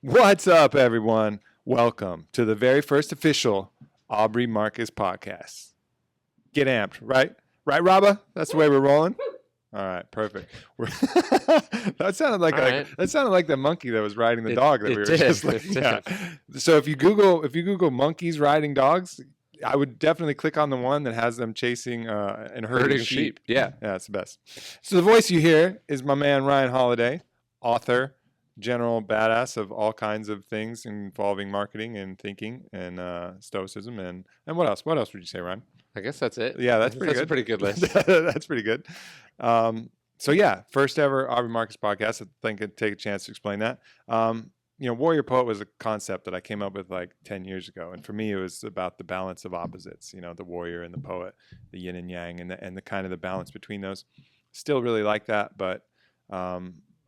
What's up, everyone? Welcome to the very first official Aubrey Marcus podcast. Get amped, right? Right, Robba? That's the way we're rolling. All right, perfect. That sounded like the monkey that was riding the dog that we were just looking at. So if you Google monkeys riding dogs, I would definitely click on the one that has them chasing and herding sheep. Yeah, it's the best. So the voice you hear is my man Ryan Holiday, author, general badass of all kinds of things involving marketing and thinking and stoicism and what else? What else would you say, Ryan? I guess that's it. Yeah, that's pretty good. A pretty good list. That's pretty good. So yeah, first ever Aubrey Marcus podcast. I think I'd take a chance to explain that. Warrior poet was a concept that I came up with like 10 years ago. And for me, it was about the balance of opposites, the warrior and the poet, the yin and yang and the kind of the balance between those. Still really like that, but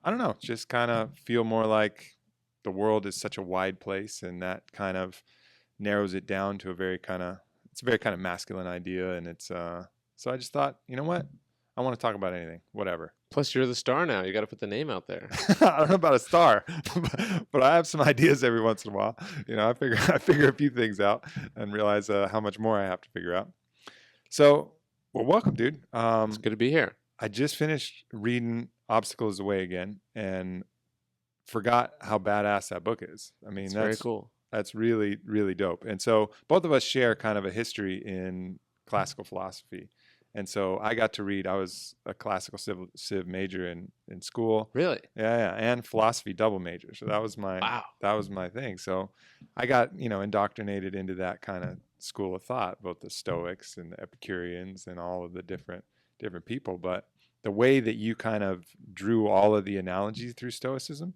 I don't know, just kind of feel more like the world is such a wide place, and that kind of narrows it down to it's a very kind of masculine idea. And it's, so I just thought, you know what? I want to talk about anything, whatever. Plus, you're the star now. You got to put the name out there. I don't know about a star, but I have some ideas every once in a while. I figure a few things out and realize how much more I have to figure out. So, well, welcome, dude. It's good to be here. I just finished reading Obstacle Is the Way again and forgot how badass that book is. I mean, that's very cool. That's really, really dope. And so both of us share kind of a history in classical philosophy. And so I got to read, I was a classical civ major in school. Really? Yeah. And philosophy double major. So that was my thing. So I got, indoctrinated into that kind of school of thought, both the Stoics and the Epicureans and all of the different people. But the way that you kind of drew all of the analogies through Stoicism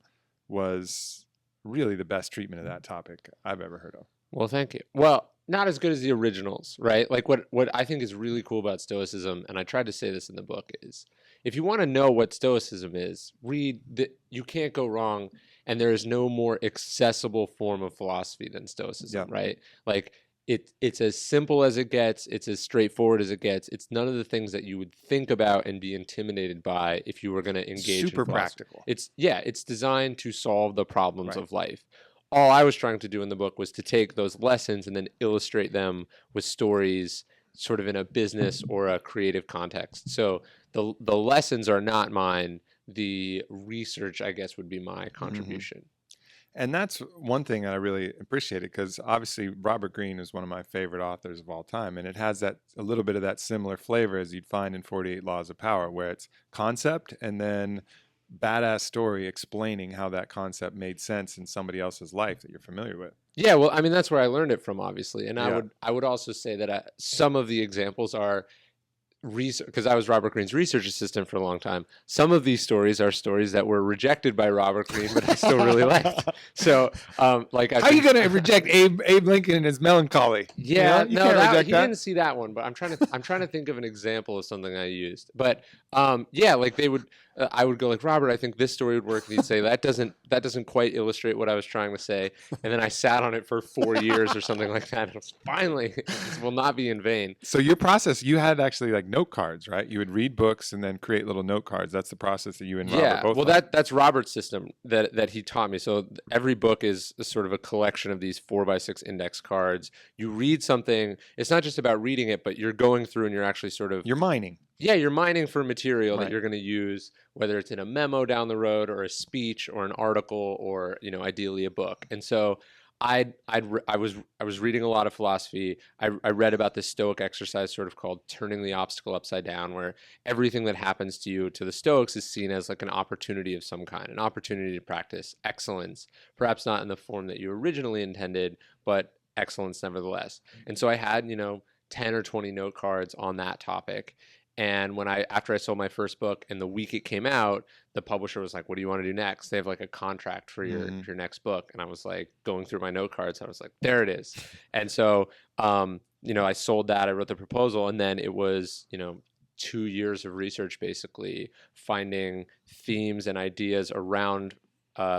was really the best treatment of that topic I've ever heard of. Well, thank you. Well, not as good as the originals, right? Like what I think is really cool about Stoicism, and I tried to say this in the book, is if you want to know what Stoicism is, you can't go wrong, and there is no more accessible form of philosophy than Stoicism, right? Like it's as simple as it gets. It's as straightforward as it gets. It's none of the things that you would think about and be intimidated by if you were going to engage. Super practical. It's designed to solve the problems of life. All I was trying to do in the book was to take those lessons and then illustrate them with stories sort of in a business or a creative context. So the lessons are not mine. The research, I guess, would be my contribution. Mm-hmm. And that's one thing I really appreciated, because obviously Robert Greene is one of my favorite authors of all time. And it has a little bit of that similar flavor as you'd find in 48 Laws of Power, where it's concept and then badass story explaining how that concept made sense in somebody else's life that you're familiar with. Yeah, well, I mean, that's where I learned it from, obviously. And I would also say that some of the examples are research, because I was Robert Greene's research assistant for a long time. Some of these stories are stories that were rejected by Robert Greene, but I still really liked. So, how are you going to reject Abe Lincoln and his melancholy? Yeah, he didn't see that one. But I'm trying to think of an example of something I used. But they would. I would go like, Robert, I think this story would work. And he'd say, that doesn't quite illustrate what I was trying to say. And then I sat on it for 4 years or something like that. And finally, this will not be in vain. So your process, you had actually like note cards, right? You would read books and then create little note cards. That's the process that you and Robert both had. That's Robert's system that he taught me. So every book is sort of a collection of these 4x6 index cards. You read something. It's not just about reading it, but you're going through and you're actually you're mining. Yeah, you're mining for material that you're going to use, whether it's in a memo down the road or a speech or an article or, ideally a book. And so I was reading a lot of philosophy. I read about this Stoic exercise sort of called turning the obstacle upside down, where everything that happens to you, to the Stoics, is seen as like an opportunity of some kind, an opportunity to practice excellence, perhaps not in the form that you originally intended, but excellence nevertheless. And so I had, 10 or 20 note cards on that topic. And after I sold my first book and the week it came out, the publisher was like, what do you want to do next? They have like a contract for your next book. And I was like going through my note cards. I was like, there it is. And so, I sold that. I wrote the proposal. And then it was, 2 years of research, basically finding themes and ideas around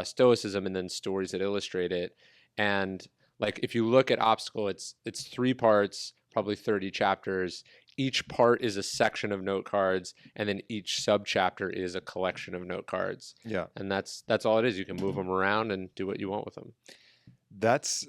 Stoicism and then stories that illustrate it. And like, if you look at Obstacle, it's 3 parts, probably 30 chapters. each part is a section of note cards, and then each subchapter is a collection of note cards. Yeah. And that's all it is. You can move them around and do what you want with them.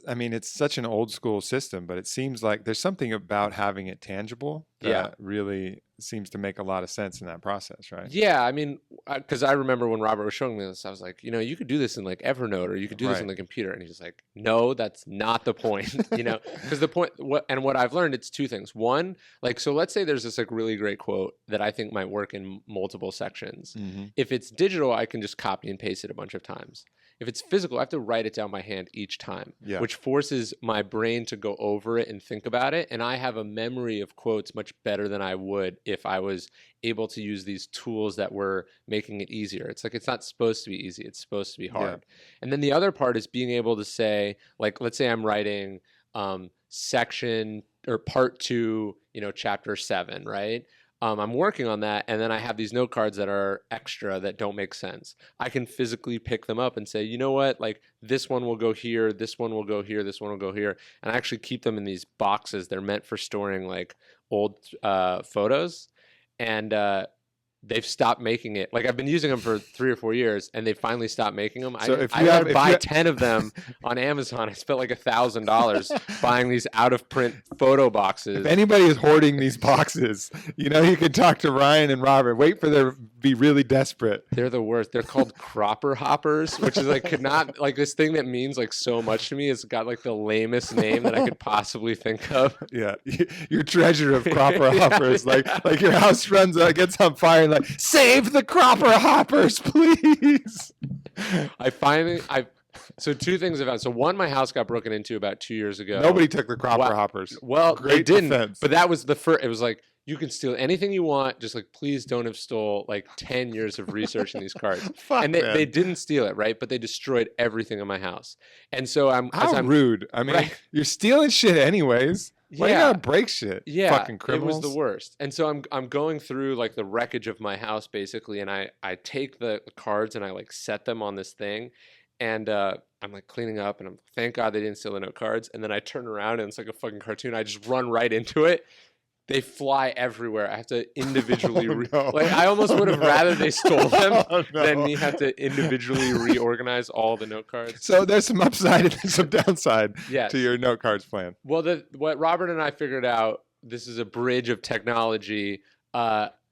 I mean, it's such an old school system, but it seems like there's something about having it tangible that really seems to make a lot of sense in that process, right? Yeah, I mean, because I remember when Robert was showing me this, I was like, you could do this in like Evernote, or you could do this on the computer, and he's like, no, that's not the point, because the point, what I've learned, it's two things. One, like, so let's say there's this like really great quote that I think might work in multiple sections. Mm-hmm. If it's digital, I can just copy and paste it a bunch of times. If it's physical, I have to write it down by hand each time, which forces my brain to go over it and think about it. And I have a memory of quotes much better than I would if I was able to use these tools that were making it easier. It's like, it's not supposed to be easy. It's supposed to be hard. And then the other part is being able to say, like, let's say I'm writing section or part 2, chapter 7, right? I'm working on that, and then I have these note cards that are extra that don't make sense. I can physically pick them up and say, you know what, like this one will go here, this one will go here, this one will go here, and I actually keep them in these boxes. They're meant for storing like old photos, and they've stopped making it. Like I've been using them for 3 or 4 years, and they finally stopped making them. So I had to buy 10 of them on Amazon. I spent like $1,000 buying these out of print photo boxes. If anybody is hoarding these boxes, you can talk to Ryan and Robert. Wait for them to be really desperate. They're the worst. They're called cropper hoppers, which is like this thing that means like so much to me. It's got like the lamest name that I could possibly think of. Yeah, your treasure of cropper hoppers, like your house gets on fire. Like, save the cropper hoppers, please. So 2 things have happened. So one, my house got broken into about 2 years ago. Nobody took the cropper hoppers. Well, Great they didn't. defense. But that was the first. It was like, you can steal anything you want. Just like, please don't have stole like 10 years of researching these cards. And they didn't steal it, right? But they destroyed everything in my house. And so I'm rude. I mean, You're stealing shit anyways. Why you gotta break shit? Yeah, fucking criminals. It was the worst. And so I'm going through like the wreckage of my house basically, and I take the cards and I like set them on this thing, and I'm like cleaning up, and thank God they didn't steal the note cards. And then I turn around and it's like a fucking cartoon. I just run right into it. They fly everywhere. I have to individually I almost would have rather they stole them than me have to individually reorganize all the note cards. So there's some upside and some downside to your note cards plan. Well, what Robert and I figured out, this is a bridge of technology.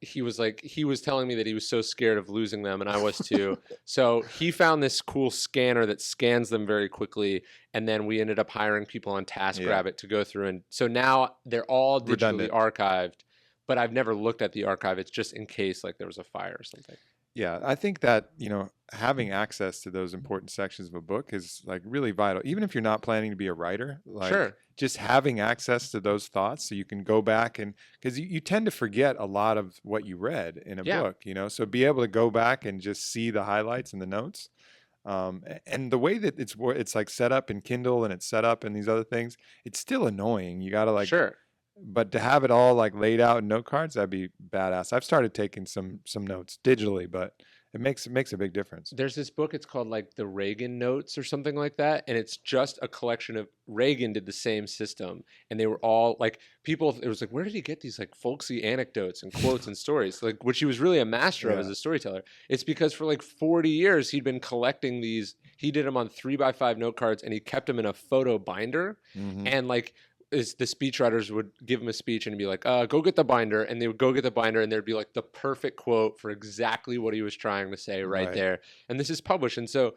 He was telling me that he was so scared of losing them, and I was too. So he found this cool scanner that scans them very quickly, and then we ended up hiring people on TaskRabbit to go through. And so now they're all digitally archived, but I've never looked at the archive. It's just in case like there was a fire or something. Yeah, I think that, having access to those important sections of a book is like really vital. Even if you're not planning to be a writer, just having access to those thoughts so you can go back, and because you tend to forget a lot of what you read in a book, so be able to go back and just see the highlights and the notes. And the way that it's like set up in Kindle and it's set up in these other things, it's still annoying. You got to but to have it all like laid out in note cards, that'd be badass. I've started taking some notes digitally, but it makes a big difference. There's this book, it's called like the Regen Notes or something like that, and it's just a collection of Regen did the same system, and they were all like people. It was like, where did he get these like folksy anecdotes and quotes and stories, like which he was really a master of as a storyteller? It's because for like 40 years he'd been collecting these. He did them on 3x5 note cards, and he kept them in a photo binder, and like. The speechwriters would give him a speech and be like, go get the binder. And they would go get the binder, and there'd be like the perfect quote for exactly what he was trying to say right there. And this is published. And so,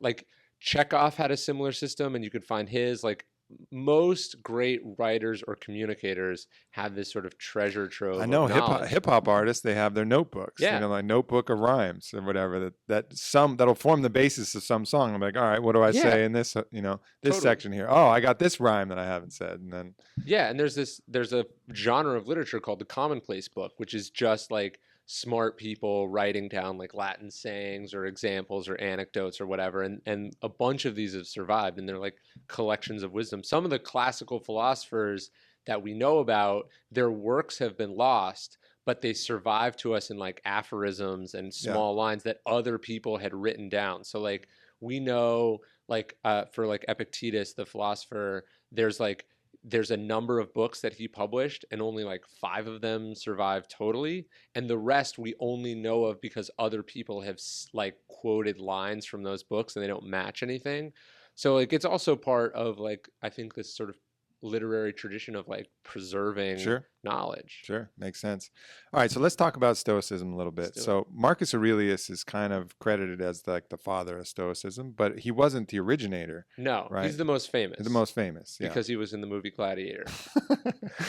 like Chekhov had a similar system, and you could find his. Like most great writers or communicators have this sort of treasure trove. I know hip hop artists, they have their notebooks, like notebook of rhymes or whatever that'll form the basis of some song. I'm like, all right, what do I say in this, this section here? Oh, I got this rhyme that I haven't said. And then, and there's a genre of literature called the Commonplace Book, which is just like smart people writing down like Latin sayings or examples or anecdotes or whatever, and a bunch of these have survived, and they're like collections of wisdom. Some of the classical philosophers that we know about, their works have been lost, but they survive to us in like aphorisms and small lines that other people had written down. So like we know like for like Epictetus, the philosopher, there's like there's a number of books that he published, and only like 5 of them survived totally, and the rest we only know of because other people have like quoted lines from those books and they don't match anything. So like it's also part of like, I think, this sort of literary tradition of like preserving Sure. knowledge. Sure, makes sense. All right, so let's talk about Stoicism a little bit. Let's do it. So Marcus Aurelius is kind of credited as like the father of Stoicism, but he wasn't the originator. No, Right. he's the most famous. The most famous, yeah. Because he was in the movie Gladiator.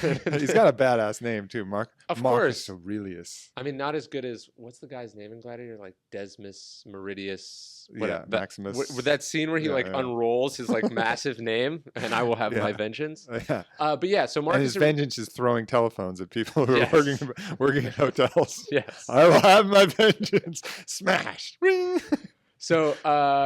He's got a badass name too, Of Marcus course. Aurelius. I mean, not as good as, what's the guy's name in Gladiator? Like Decimus Meridius. Yeah, Maximus. With that scene where he unrolls his like massive name, and I will have my vengeance. Yeah. But yeah, so Marcus. And his vengeance is throwing telephones at people who are working in hotels. Yes. I will have my vengeance. Smash. So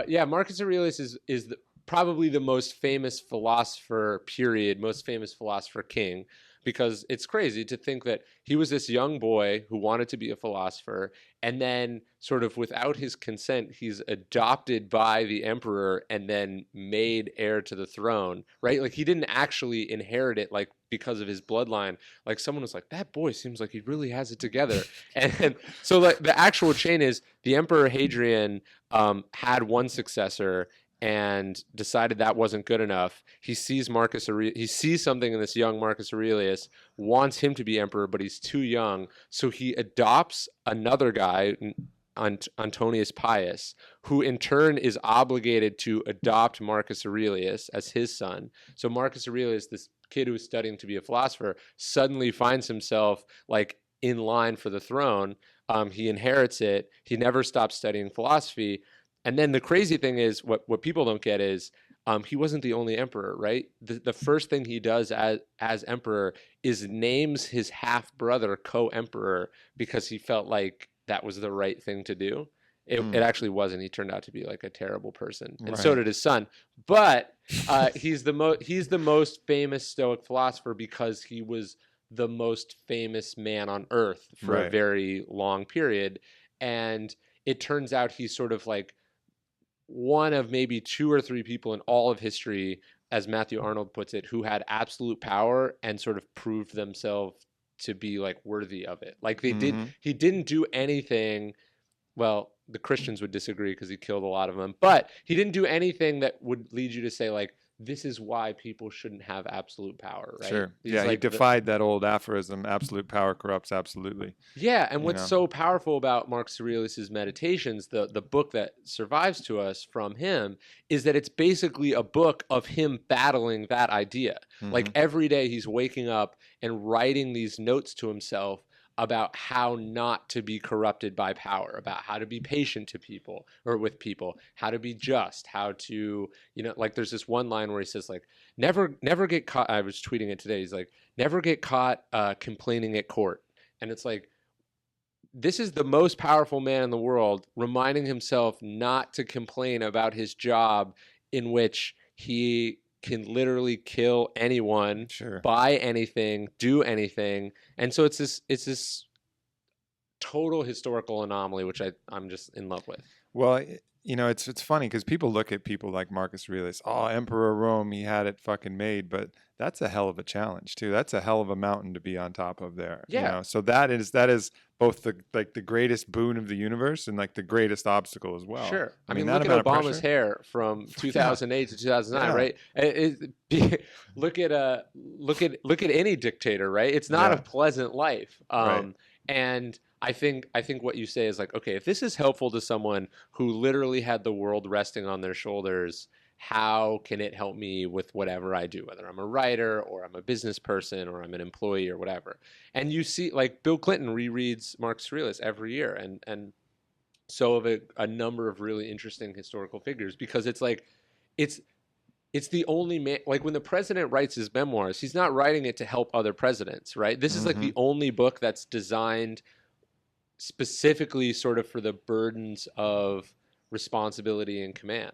yeah, Marcus Aurelius is probably the most famous philosopher, period, most famous philosopher king, because it's crazy to think that he was this young boy who wanted to be a philosopher, and then sort of without his consent, he's adopted by the emperor and then made heir to the throne, right? Like he didn't actually inherit it like because of his bloodline. Like someone was like, that boy seems like he really has it together. And so like the actual chain is the Emperor Hadrian had one successor and decided that wasn't good enough. He sees he sees something in this young Marcus Aurelius, wants him to be emperor, but he's too young. So he adopts another guy, Antonius Pius, who in turn is obligated to adopt Marcus Aurelius as his son. So Marcus Aurelius, this kid who is studying to be a philosopher, suddenly finds himself like in line for the throne. He inherits it. He never stops studying philosophy. And then the crazy thing is, what people don't get is he wasn't the only emperor, right? The first thing he does as emperor is names his half-brother co-emperor because he felt like that was the right thing to do. It actually wasn't. He turned out to be like a terrible person, and so did his son. But he's the most famous Stoic philosopher because he was the most famous man on earth for a very long period. And it turns out he's sort of like one of maybe 2 or 3 people in all of history, as Matthew Arnold puts it, who had absolute power and sort of proved themselves to be like worthy of it. Like he didn't do anything. Well, the Christians would disagree because he killed a lot of them, but he didn't do anything that would lead you to say like, this is why people shouldn't have absolute power, right? Sure. He's Yeah, like he defied that old aphorism, absolute power corrupts absolutely. Yeah, and what's so powerful about Marcus Aurelius' Meditations, the book that survives to us from him, is that it's basically a book of him battling that idea. Like every day he's waking up and writing these notes to himself about how not to be corrupted by power, about how to be patient to people or with people, how to be just, how to, like there's this one line where he says like, never get caught. I was tweeting it today. He's like, never get caught complaining at court. And it's like, this is the most powerful man in the world reminding himself not to complain about his job in which he can literally kill anyone, buy anything, do anything. And so it's this total historical anomaly, which I'm just in love with. Well, it's funny because people look at people like Marcus Aurelius, Emperor of Rome, he had it fucking made, but that's a hell of a challenge too. That's a hell of a mountain to be on top of there. Yeah. So that is both the greatest boon of the universe and like the greatest obstle as well. Sure. I mean look at Obama's hair from 2008 to 2009, right? Look at any dictator, right? It's not a pleasant life. And I think what you say is like, okay, if this is helpful to someone who literally had the world resting on their shoulders, how can it help me with whatever I do, whether I'm a writer or I'm a business person or I'm an employee or whatever? And you see, like Bill Clinton rereads Marcus Aurelius every year, and so have a number of really interesting historical figures, because it's like, it's the only man, like when the president writes his memoirs, he's not writing it to help other presidents, right? This is like the only book that's designed specifically sort of for the burdens of responsibility and command.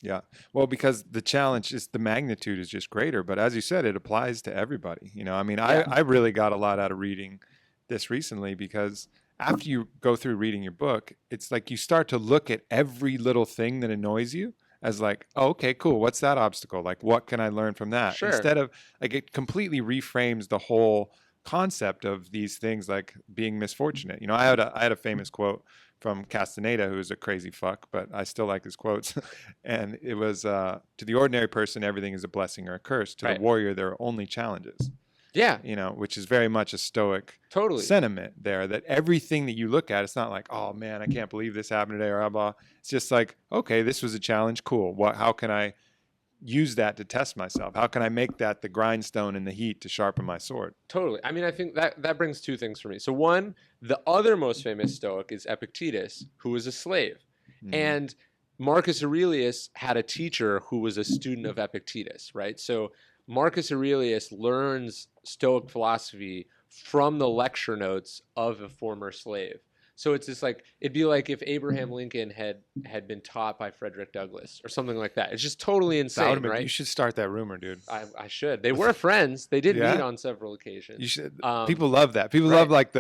Yeah. Well, because the challenge is the magnitude is just greater. But as you said, it applies to everybody. I mean, I really got a lot out of reading this recently, because after you go through reading your book, it's like you start to look at every little thing that annoys you as like, oh, okay, cool. What's that obstacle? Like, what can I learn from that? Sure. Instead of like, it completely reframes the whole concept of these things like being misfortunate. You know, I had a famous quote from Castaneda, who's a crazy fuck, but I still like his quotes. And it was, to the ordinary person, everything is a blessing or a curse. To the warrior, there are only challenges. Yeah. You know, which is very much a Stoic Totally. sentiment there, that everything that you look at, it's not like, oh man, I can't believe this happened today or blah, blah. It's just like, okay, this was a challenge. Cool. How can I use that to test myself? How can I make that the grindstone in the heat to sharpen my sword? Totally. I mean, I think that brings two things for me. So one, the other most famous Stoic is Epictetus, who was a slave. And Marcus Aurelius had a teacher who was a student of Epictetus, right? So Marcus Aurelius learns Stoic philosophy from the lecture notes of a former slave. So it's just like, it'd be like if Abraham Lincoln had been taught by Frederick Douglass or something like that. It's just totally insane, right? You should start that rumor, dude. I should. They were friends. They did meet on several occasions. You should. People love that. People love like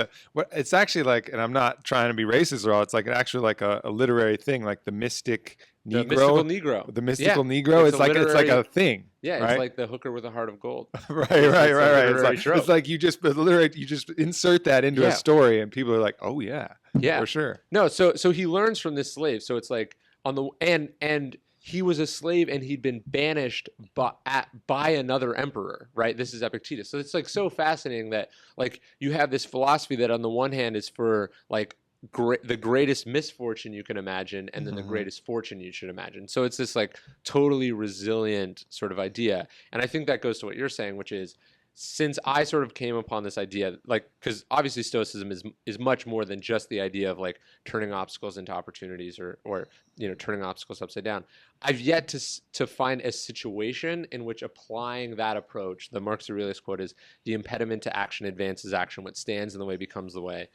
it's actually like, and I'm not trying to be racist at all. It's like actually like a literary thing, like the mystic Negro. The mystical Negro. The mystical Negro. It's like a thing. Yeah, right? It's like the hooker with a heart of gold. Right. It's like you just insert that into a story, and people are like, oh yeah, for sure. No, so he learns from this slave. So it's like on the and he was a slave, and he'd been banished by another emperor. Right. This is Epictetus. So it's like so fascinating that like you have this philosophy that on the one hand is for like the greatest misfortune you can imagine, and then the greatest fortune you should imagine. So it's this like totally resilient sort of idea. And I think that goes to what you're saying, which is, since I sort of came upon this idea, like, because obviously Stoicism is much more than just the idea of like turning obstacles into opportunities or you know, turning obstacles upside down. I've yet to find a situation in which applying that approach, the Marcus Aurelius quote is, "The impediment to action advances action. What stands in the way becomes the way."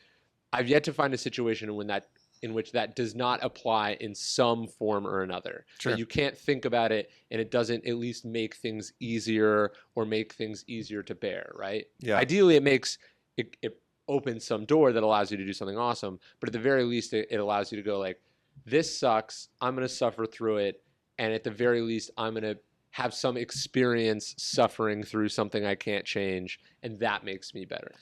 I've yet to find a situation in which that does not apply in some form or another. Sure. That you can't think about it and it doesn't at least make things easier or make things easier to bear, right? Yeah. Ideally, it opens some door that allows you to do something awesome, but at the very least, it allows you to go like, this sucks, I'm going to suffer through it, and at the very least, I'm going to have some experience suffering through something I can't change, and that makes me better.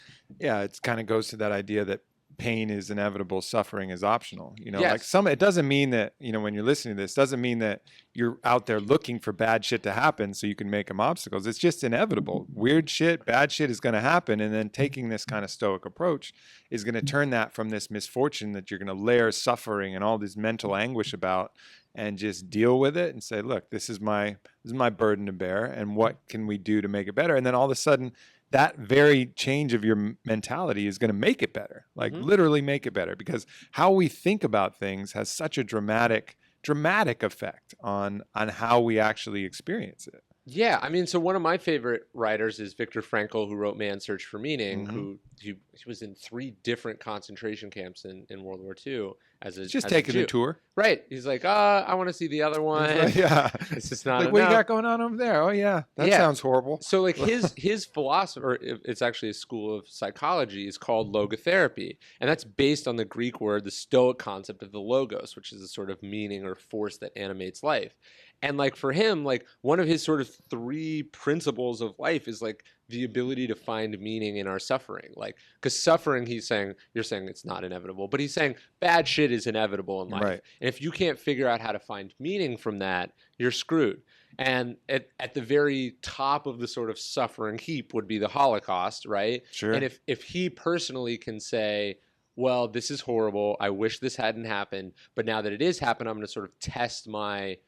Yeah, it kind of goes to that idea that pain is inevitable, suffering is optional. You know, Yes. like it doesn't mean that, you know, when you're listening to this, doesn't mean that you're out there looking for bad shit to happen so you can make them obstacles. It's just inevitable. Weird shit, bad shit is going to happen. And then taking this kind of Stoic approach is going to turn that from this misfortune that you're going to layer suffering and all this mental anguish about, and just deal with it and say, look, this is my burden to bear, and what can we do to make it better? And then all of a sudden, that very change of your mentality is going to make it better, like literally make it better, because how we think about things has such a dramatic effect on how we actually experience it. Yeah, I mean, so one of my favorite writers is Viktor Frankl, who wrote Man's Search for Meaning, who he was in 3 different concentration camps in World War II as a Just as taking a Jew. a tour. Right. He's like, I want to see the other one. Yeah. It's just not like, enough. what you got going on over there? Oh yeah, that sounds horrible. So like his philosophy, or it's actually a school of psychology, is called logotherapy, and that's based on the Greek word, the Stoic concept of the logos, which is a sort of meaning or force that animates life. And like for him, like one of his sort of 3 principles of life is like the ability to find meaning in our suffering. Like, because suffering, you're saying it's not inevitable, but he's saying bad shit is inevitable in life. Right. And if you can't figure out how to find meaning from that, you're screwed. And at the very top of the sort of suffering heap would be the Holocaust, right? Sure. And if he personally can say, well, this is horrible, I wish this hadn't happened, but now that it is happened, I'm going to sort of test my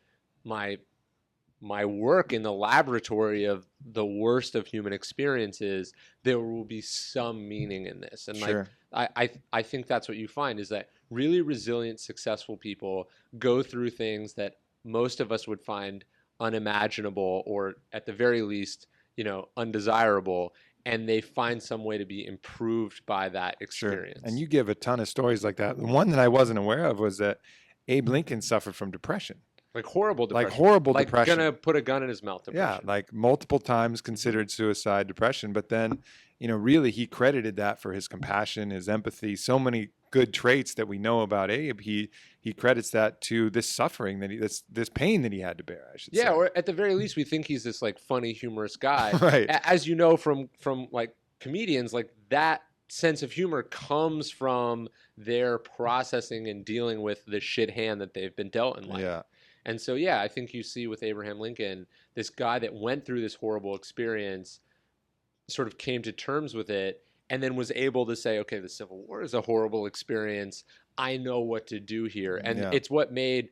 work in the laboratory of the worst of human experiences, there will be some meaning in this. And Sure. like I think that's what you find, is that really resilient, successful people go through things that most of us would find unimaginable, or at the very least, you know, undesirable, and they find some way to be improved by that experience. Sure. And you give a ton of stories like that. The one that I wasn't aware of was that Abe Lincoln suffered from depression. Like horrible depression. Like horrible depression. Like gonna put a gun in his mouth depression. Yeah, like multiple times considered suicide depression. But then, you know, really he credited that for his compassion, his empathy, so many good traits that we know about Abe, he credits that to this suffering that this pain that he had to bear, I should say. Yeah, or at the very least, we think he's this like funny, humorous guy. Right. As you know from like comedians, like that sense of humor comes from their processing and dealing with the shit hand that they've been dealt in life. Yeah. And so, yeah, I think you see with Abraham Lincoln, this guy that went through this horrible experience, sort of came to terms with it, and then was able to say, okay, the Civil War is a horrible experience. I know what to do here. And it's what made,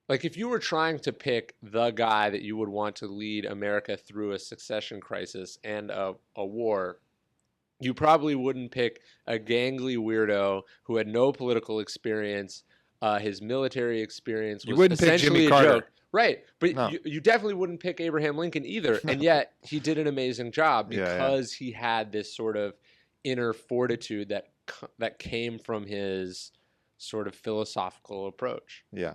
like, if you were trying to pick the guy that you would want to lead America through a succession crisis and a war, you probably wouldn't pick a gangly weirdo who had no political experience. His military experience was essentially a joke. Right. But No. you definitely wouldn't pick Abraham Lincoln either. And yet he did an amazing job because he had this sort of inner fortitude that came from his sort of philosophical approach. Yeah,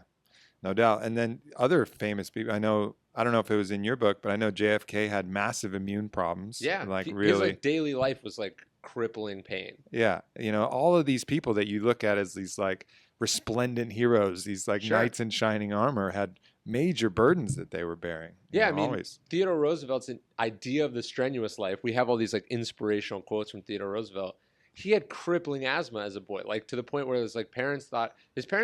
no doubt. And then other famous people, I don't know if it was in your book, but I know JFK had massive immune problems. Yeah. Like his really. like daily life was like crippling pain. Yeah. All of these people that you look at as these like resplendent heroes, these like knights in shining armor, had major burdens that they were bearing. Yeah, I mean, always. Theodore Roosevelt's idea of the strenuous life, we have all these like inspirational quotes from Theodore Roosevelt. He had crippling asthma as a boy, like to the point where his parents not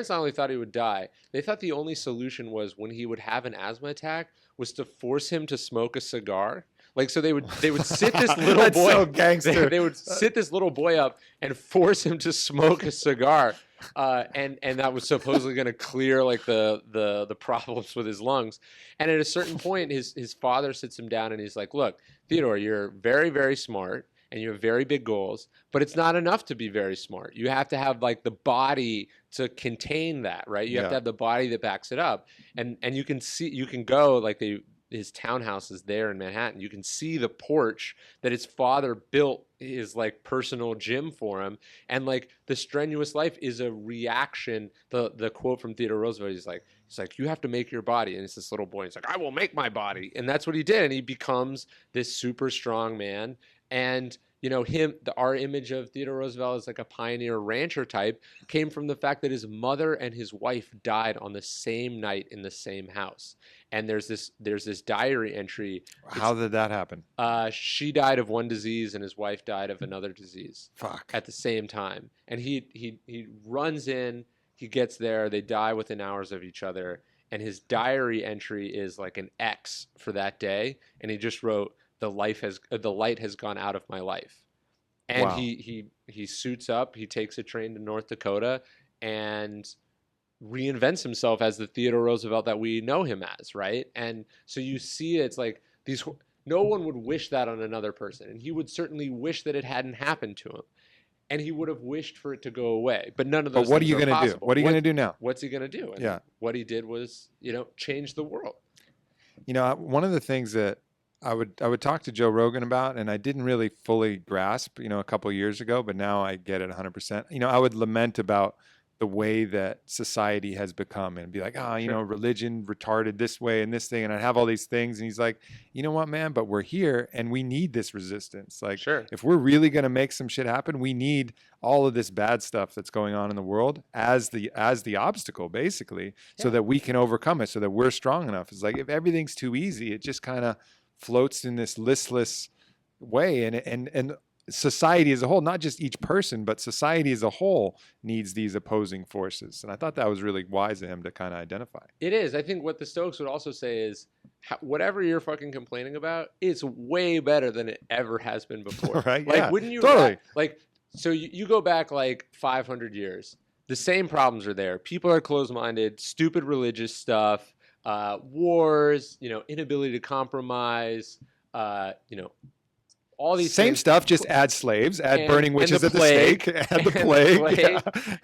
only thought he would die, they thought the only solution was when he would have an asthma attack was to force him to smoke a cigar. Like, so they would sit this little That's boy, so gangster. They would sit this little boy up and force him to smoke a cigar. And that was supposedly going to clear like the problems with his lungs. And at a certain point, his father sits him down and he's like, look, Theodore, you're very, very smart and you have very big goals, but it's not enough to be very smart. You have to have like the body to contain that, right? You have to have the body that backs it up. And you can go like his townhouse is there in Manhattan. You can see the porch that his father built his like personal gym for him. And like the strenuous life is a reaction. The quote from Theodore Roosevelt is like, you have to make your body. And it's this little boy. He's like, I will make my body. And that's what he did. And he becomes this super strong man. And our image of Theodore Roosevelt as like a pioneer rancher type came from the fact that his mother and his wife died on the same night in the same house. And there's this diary entry. How did that happen? She died of one disease and his wife died of another disease. Fuck. At the same time. And he runs in, he gets there, they die within hours of each other. And his diary entry is like an X for that day. And he just wrote, the light has gone out of my life. And wow. he suits up, he takes a train to North Dakota and reinvents himself as the Theodore Roosevelt that we know him as, right? And so you see it's like no one would wish that on another person. And he would certainly wish that it hadn't happened to him. And he would have wished for it to go away. But none of those But what are things you going to do? What are you going to do now? What's he going to do? And what he did was, change the world. One of the things that I would talk to Joe Rogan about, and I didn't really fully grasp, a couple of years ago, but now I get it 100%. I would lament about the way that society has become and be like, religion retarded this way and this thing. And I'd have all these things. And he's like, you know what, man, but we're here and we need this resistance. Like, if we're really going to make some shit happen, we need all of this bad stuff that's going on in the world as the obstacle, basically, so that we can overcome it, so that we're strong enough. It's like, if everything's too easy, it just kind of floats in this listless way. And society as a whole, not just each person, but society as a whole needs these opposing forces. And I thought that was really wise of him to kind of identify. It is. I think what the Stoics would also say is whatever you're fucking complaining about, it's way better than it ever has been before. Right? Like, yeah, wouldn't you? Totally. So you go back like 500 years, the same problems are there. People are closed-minded, stupid religious stuff, wars, inability to compromise, all these same things. stuff, just add slaves, add burning witches at the stake, add the plague.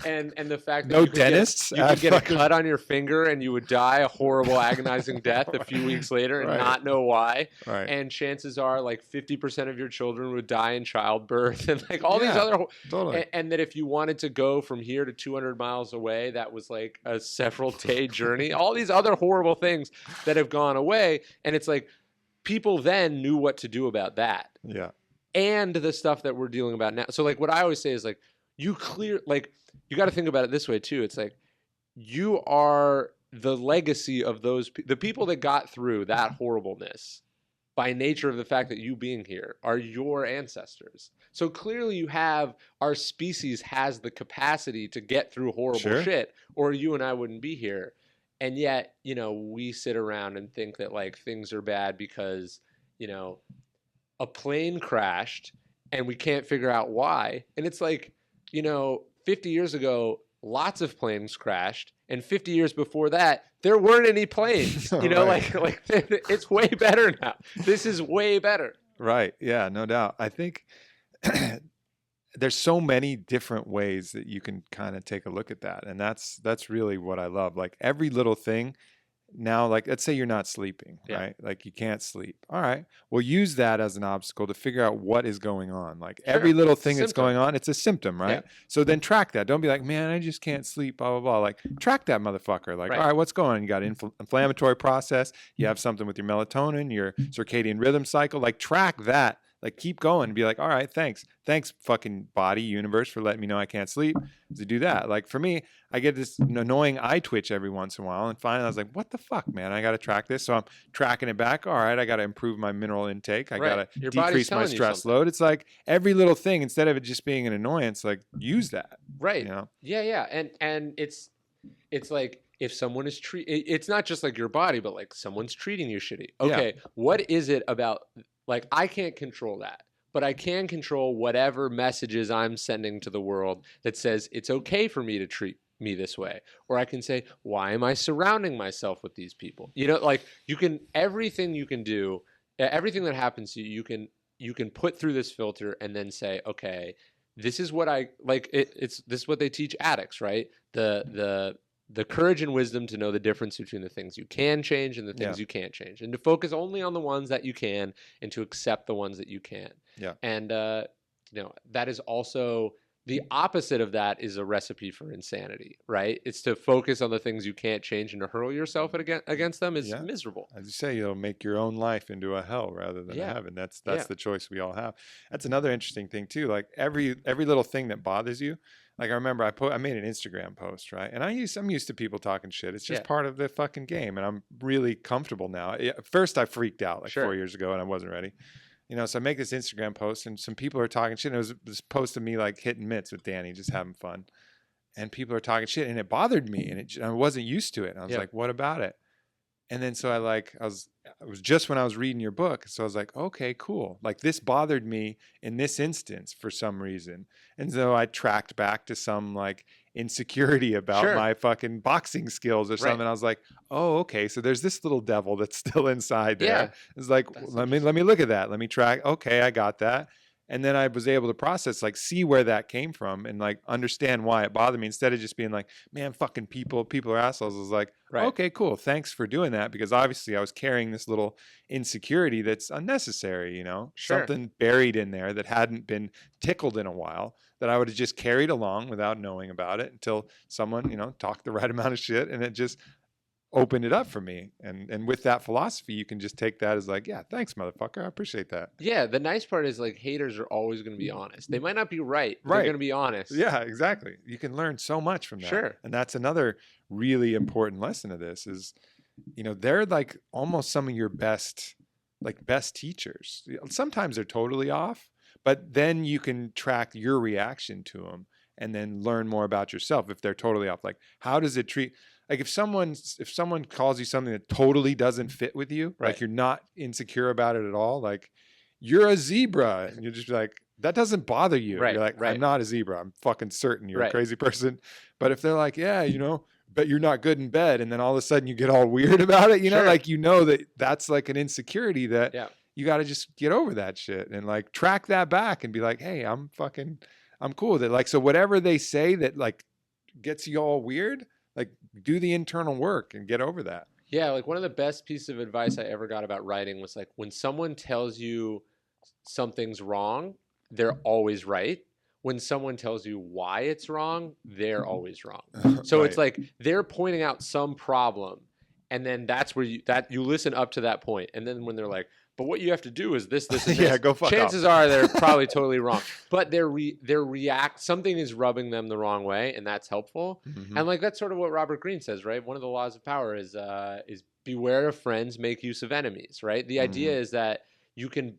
And the fact that no dentists. You could get a cut on your finger and you would die a horrible, agonizing death a few weeks later and not know why. Right. And chances are like 50% of your children would die in childbirth and like all these other. Totally. And that if you wanted to go from here to 200 miles away, that was like a several day journey. All these other horrible things that have gone away. And it's like, people then knew what to do about that. Yeah. And the stuff that we're dealing about now. So like what I always say is like, you got to think about it this way too. It's like you are the legacy of the people that got through that horribleness by nature of the fact that you being here are your ancestors. So clearly our species has the capacity to get through horrible shit, or you and I wouldn't be here. And yet, we sit around and think that like things are bad because, a plane crashed and we can't figure out why. And it's like, 50 years ago, lots of planes crashed. And 50 years before that, there weren't any planes. Like it's way better now. This is way better. Right. Yeah, no doubt. I think there's so many different ways that you can kind of take a look at that. And that's really what I love. Like every little thing now, like let's say you're not sleeping, right? Like you can't sleep. All right. Well, use that as an obstacle to figure out what is going on. Like every little thing that's going on, it's a symptom, right? Yeah. So then track that. Don't be like, man, I just can't sleep, blah, blah, blah. Like track that motherfucker. Like, all right, what's going on? You got an inflammatory process. You have something with your melatonin, your circadian rhythm cycle. Like track that. Like keep going and be like, all right, thanks fucking body, universe, for letting me know I can't sleep. To do that. Like for me, I get this annoying eye twitch every once in a while, and finally I was like, what the fuck, man? I got to track this. So I'm tracking it back. All right, I got to improve my mineral intake. I got to decrease my stress load. It's like every little thing, instead of it just being an annoyance, like use that. Right. Yeah. And it's like if someone is it's not just like your body, but like someone's treating you shitty. Okay, what is it about? Like, I can't control that, but I can control whatever messages I'm sending to the world that says it's okay for me to treat me this way. Or I can say, why am I surrounding myself with these people? Like everything you can do, everything that happens to you, you can put through this filter and then say, okay, this is what I like. This is what they teach addicts, right? The courage and wisdom to know the difference between the things you can change and the things you can't change, and to focus only on the ones that you can and to accept the ones that you can't. Yeah. And, that is also the opposite of that is a recipe for insanity, right? It's to focus on the things you can't change and to hurl yourself against them is miserable. As you say, you'll make your own life into a hell rather than a heaven. That's the choice we all have. That's another interesting thing too. Like every little thing that bothers you. Like I remember I made an Instagram post, right? And I'm used to people talking shit. It's just part of the fucking game. And I'm really comfortable now. At first I freaked out like 4 years ago and I wasn't ready. So I make this Instagram post and some people are talking shit. And it was this post of me like hitting mitts with Danny, just having fun. And people are talking shit and it bothered me and I wasn't used to it. And I was like, what about it? And then so it was just when I was reading your book. So I was like, okay, cool. Like this bothered me in this instance for some reason. And so I tracked back to some like insecurity about my fucking boxing skills or something. I was like, oh, okay. So there's this little devil that's still inside there. Yeah. It's like, let me look at that. Let me track. Okay, I got that. And then I was able to process, like, see where that came from and, like, understand why it bothered me instead of just being like, man, fucking people are assholes. I was like, okay, cool. Thanks for doing that. Because obviously I was carrying this little insecurity that's unnecessary, something buried in there that hadn't been tickled in a while that I would have just carried along without knowing about it until someone, talked the right amount of shit and it just opened it up for me. And with that philosophy, you can just take that as like, yeah, thanks, motherfucker. I appreciate that. Yeah. The nice part is like haters are always going to be honest. They might not be right. They're going to be honest. Yeah, exactly. You can learn so much from that. Sure. And that's another really important lesson of this is, they're like almost some of your best teachers. Sometimes they're totally off, but then you can track your reaction to them and then learn more about yourself if they're totally off. Like, how does it treat... Like if someone calls you something that totally doesn't fit with you, like you're not insecure about it at all, like you're a zebra, and you're just like, that doesn't bother you. You're like, I'm not a zebra. I'm fucking certain you're a crazy person. But if they're like, yeah, but you're not good in bed, and then all of a sudden you get all weird about it, like that's like an insecurity that you got to just get over that shit and like track that back and be like, hey, I'm cool with it. Like, so whatever they say that like gets you all weird, like do the internal work and get over that. Yeah. Like one of the best pieces of advice I ever got about writing was like, when someone tells you something's wrong, they're always right. When someone tells you why it's wrong, they're always wrong. So it's like they're pointing out some problem And then that's where you listen up to that point. And then when they're like, but what you have to do is this, and this. Yeah, go fuck Chances off. are they're probably totally wrong. But something is rubbing them the wrong way, and that's helpful. Mm-hmm. And like that's sort of what Robert Greene says, right? One of the laws of power is beware of friends, make use of enemies, right? The idea is that you can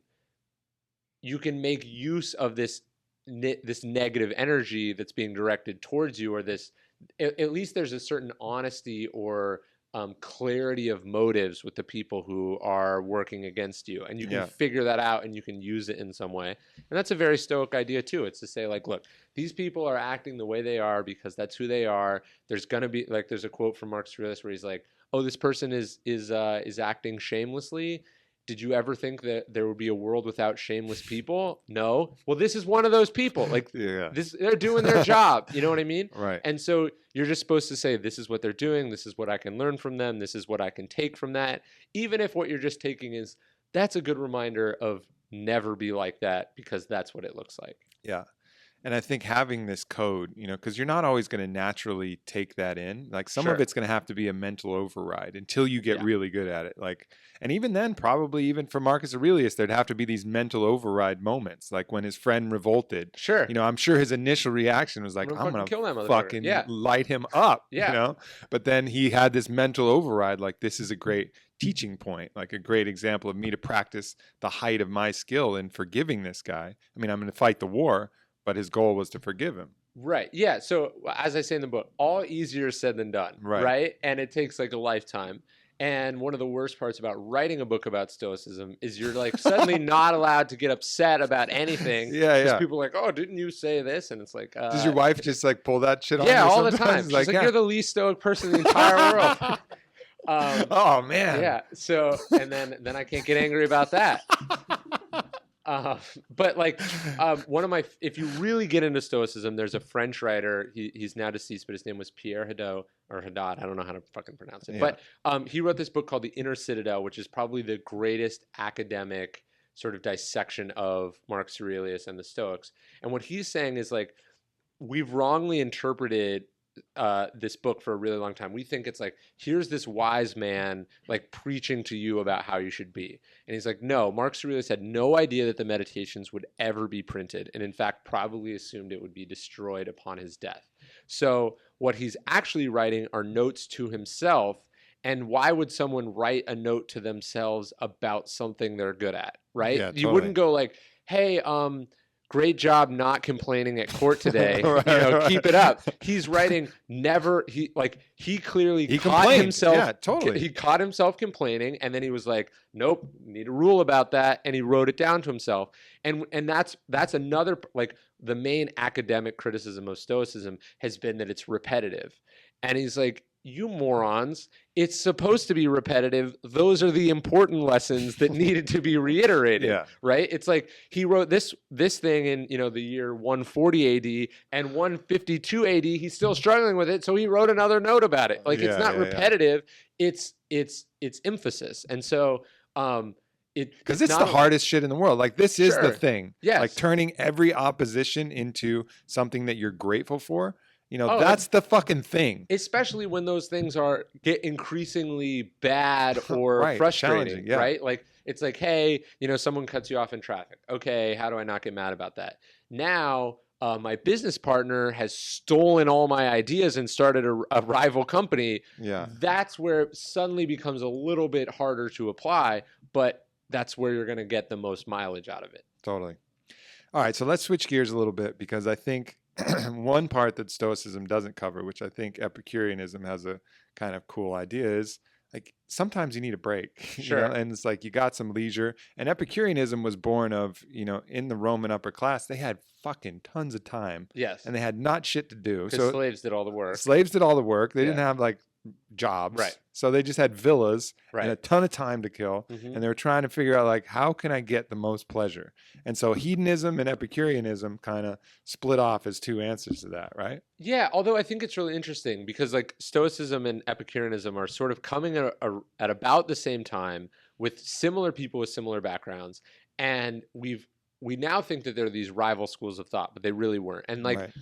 make use of this negative energy that's being directed towards you, or this at least there's a certain honesty or clarity of motives with the people who are working against you, and you can figure that out and you can use it in some way. And that's a very Stoic idea too. It's to say like, look, these people are acting the way they are because that's who they are. There's gonna be like, there's a quote from Marcus Aurelius where he's like, oh, this person is acting shamelessly. Did you ever think that there would be a world without shameless people? No. Well, this is one of those people. Like, they're doing their job. You know what I mean? Right. And so you're just supposed to say, this is what they're doing. This is what I can learn from them. This is what I can take from that. Even if what you're just taking is, that's a good reminder of never be like that, because that's what it looks like. Yeah. And I think having this code, because you're not always going to naturally take that in. Like some of it's going to have to be a mental override until you get really good at it. Like, and even then, probably even for Marcus Aurelius, there'd have to be these mental override moments. Like when his friend revolted. Sure. I'm sure his initial reaction was like, I'm going to fucking light him up. But then he had this mental override. Like, this is a great teaching point, like a great example of me to practice the height of my skill in forgiving this guy. I mean, I'm going to fight the war, but his goal was to forgive him. Right. Yeah. So as I say in the book, all easier said than done. Right. And it takes like a lifetime. And one of the worst parts about writing a book about Stoicism is you're like suddenly not allowed to get upset about anything. Because people are like, oh, didn't you say this? And it's like, does your wife just like pull that shit on you? Yeah, all the time. She's like, you're the least Stoic person in the entire world. Oh man. Yeah. So, and then I can't get angry about that. But like if you really get into Stoicism, there's a French writer. He's now deceased, but his name was Pierre Hadot or Hadot. I don't know how to fucking pronounce it. Yeah. But he wrote this book called The Inner Citadel, which is probably the greatest academic sort of dissection of Marcus Aurelius and the Stoics. And what he's saying is like, we've wrongly interpreted this book for a really long time. We think it's like, here's this wise man like preaching to you about how you should be. And he's like, no, Marcus Aurelius had no idea that the Meditations would ever be printed, and in fact probably assumed it would be destroyed upon his death. So what he's actually writing are notes to himself. And why would someone write a note to themselves about something they're good at, right? Yeah, totally. You wouldn't go like, hey, great job not complaining at court today. Keep it up. He's writing he clearly caught himself. Yeah, totally. He caught himself complaining, and then he was like, nope, need a rule about that, and he wrote it down to himself. And that's another, like, the main academic criticism of Stoicism has been that it's repetitive. And he's like, you morons, it's supposed to be repetitive. Those are the important lessons that needed to be reiterated, right? It's like he wrote this thing in, the year 140 AD, and 152 AD, he's still struggling with it, so he wrote another note about it. Like, it's not repetitive, it's emphasis. And so because it's the hardest shit in the world. Like, this is the thing. Yes. Like, turning every opposition into something that you're grateful for. That's the fucking thing. Especially when those things get increasingly bad or frustrating, right? Like, it's like, hey, someone cuts you off in traffic. Okay, how do I not get mad about that? Now, my business partner has stolen all my ideas and started a rival company. Yeah. That's where it suddenly becomes a little bit harder to apply, but that's where you're going to get the most mileage out of it. Totally. All right, so let's switch gears a little bit, because I think one part that Stoicism doesn't cover, which I think Epicureanism has a kind of cool idea, is like sometimes you need a break. Sure. And it's like you got some leisure. And Epicureanism was born of, in the Roman upper class, they had fucking tons of time. Yes. And they had not shit to do. So slaves did all the work. Slaves did all the work. They didn't have like jobs. Right. So they just had villas and a ton of time to kill. Mm-hmm. And they were trying to figure out, like, how can I get the most pleasure? And so hedonism and Epicureanism kind of split off as two answers to that, right? Yeah, although I think it's really interesting because, like, Stoicism and Epicureanism are sort of coming at about the same time with similar people with similar backgrounds. And we now think that they're these rival schools of thought, but they really weren't. And like,